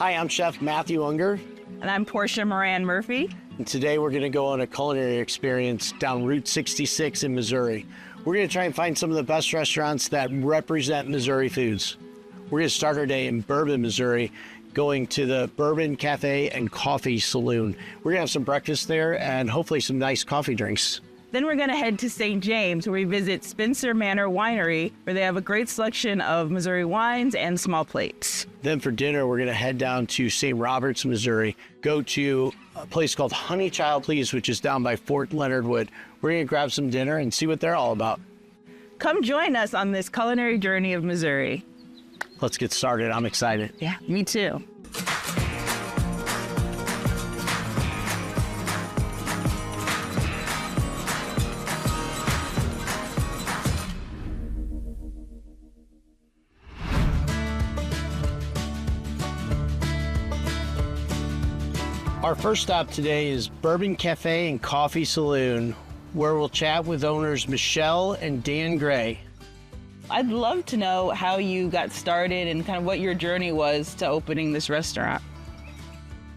Hi, I'm Chef Matthew Unger. And I'm Portia Moran Murphy. And today we're going to go on a culinary experience down Route 66 in Missouri. We're going to try and find some of the best restaurants that represent Missouri foods. We're going to start our day in Bourbon, Missouri, going to the Bourbon Cafe and Coffee Saloon. We're going to have some breakfast there and hopefully some nice coffee drinks. Then we're going to head to St. James, where we visit Spencer Manor Winery, where they have a great selection of Missouri wines and small plates. Then for dinner, we're going to head down to St. Roberts, Missouri, go to a place called Honey Child Please, which is down by Fort Leonard Wood. We're going to grab some dinner and see what they're all about. Come join us on this culinary journey of Missouri. Let's get started. I'm excited. Yeah, me too. Our first stop today is Bourbon Cafe and Coffee Saloon, where we'll chat with owners Michelle and Dan Gray. I'd love to know how you got started and kind of what your journey was to opening this restaurant.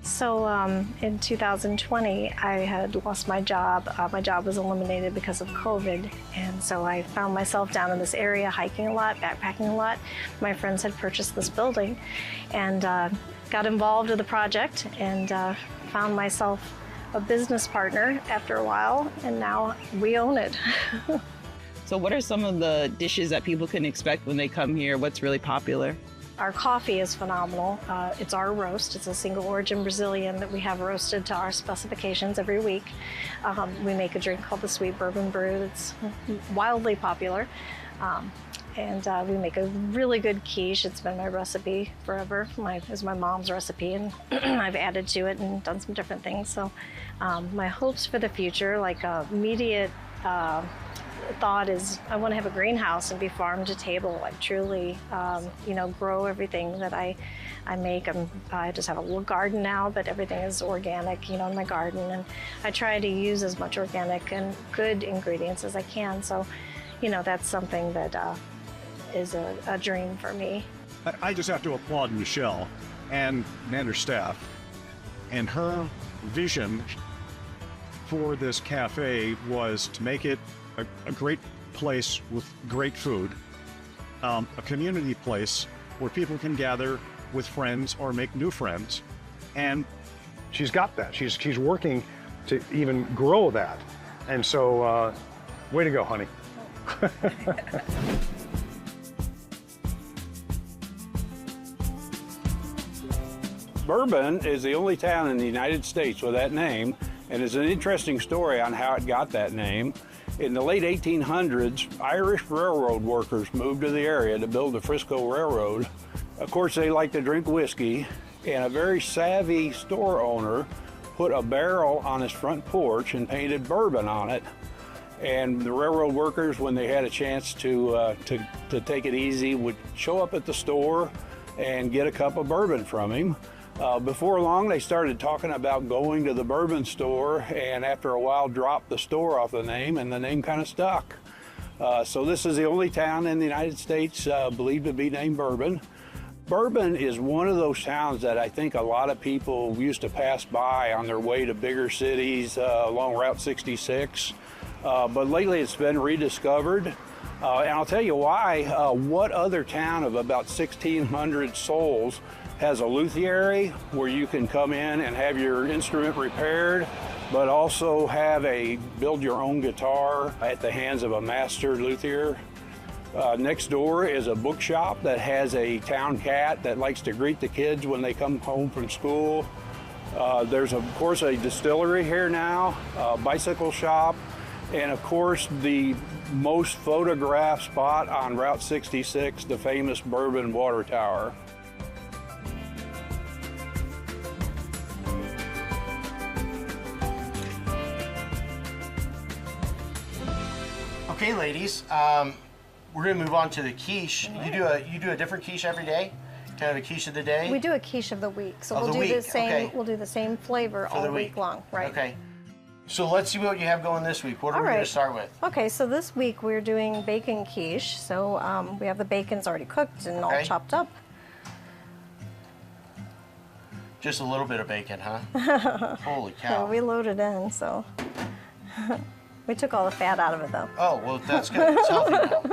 So in 2020, I had lost my job. My job was eliminated because of COVID. And so I found myself down in this area hiking a lot, backpacking a lot. My friends had purchased this building and got involved in the project and found myself a business partner after a while, and now we own it. So what are some of the dishes that people can expect when they come here? What's really popular? Our coffee is phenomenal. It's our roast. It's a single origin Brazilian that we have roasted to our specifications every week. We make a drink called the Sweet Bourbon Brew that's wildly popular. And we make a really good quiche. It's been my recipe forever. It's my mom's recipe, and I've added to it and done some different things. So my hopes for the future, like immediate thought is I want to have a greenhouse and be farm to table, like truly, grow everything that I make. I just have a little garden now, but everything is organic, in my garden. And I try to use as much organic and good ingredients as I can. So, that's something that is a dream for me. I just have to applaud Michelle and her staff. And her vision for this cafe was to make it a great place with great food, a community place where people can gather with friends or make new friends. And she's got that. She's working to even grow that. And so, way to go, honey. Bourbon is the only town in the United States with that name, and it's an interesting story on how it got that name. In the late 1800s, Irish railroad workers moved to the area to build the Frisco Railroad. Of course, they like to drink whiskey, and a very savvy store owner put a barrel on his front porch and painted bourbon on it. And the railroad workers, when they had a chance to take it easy, would show up at the store and get a cup of bourbon from him. Before long, they started talking about going to the bourbon store, and after a while dropped the store off the name, and the name kind of stuck. So this is the only town in the United States believed to be named Bourbon. Bourbon is one of those towns that I think a lot of people used to pass by on their way to bigger cities along Route 66. But lately it's been rediscovered. And I'll tell you why. What other town of about 1,600 souls has a luthier where you can come in and have your instrument repaired, but also have build your own guitar at the hands of a master luthier? Next door is a bookshop that has a town cat that likes to greet the kids when they come home from school. There's of course a distillery here now, a bicycle shop, and of course the most photographed spot on Route 66, the famous Bourbon Water Tower. Okay, ladies, we're gonna move on to the quiche. Right. You do a different quiche every day? Kind of a quiche of the day? We do a quiche of the week, so we'll do the same flavor all week long, right? Okay. So let's see what you have going this week. What are we going to start with? Okay, so this week we're doing bacon quiche. So we have the bacon's already cooked and all chopped up. Just a little bit of bacon, huh? Holy Yeah, cow. we loaded in, so we took all the fat out of it though. Oh, well, that's good. It's healthy now.